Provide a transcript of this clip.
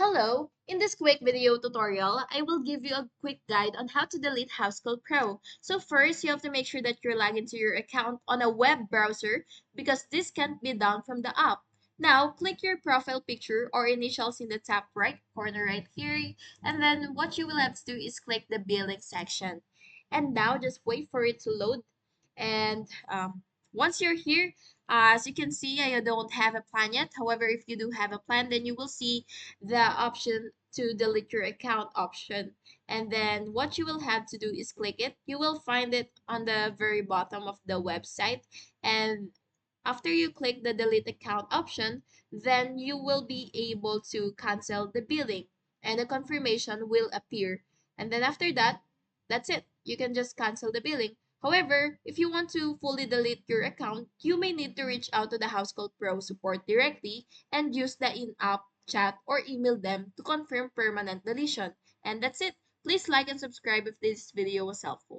Hello! In this quick video tutorial, I will give you a quick guide on how to delete Housecall Pro. So first, you have to make sure that you're logged into your account on a web browser because this can't be done from the app. Now, click your profile picture or initials in the top right corner right here, and then what you will have to do is click the billing section. And now, just wait for it to load. And once you're here, as you can see, I don't have a plan yet. However, if you do have a plan, then you will see the option to delete your account option. And then what you will have to do is click it. You will find it on the very bottom of the website. And after you click the delete account option, then you will be able to cancel the billing and a confirmation will appear. And then after that, that's it. You can just cancel the billing. However, if you want to fully delete your account, you may need to reach out to the Housecall Pro support directly and use the in-app chat or email them to confirm permanent deletion. And that's it. Please like and subscribe if this video was helpful.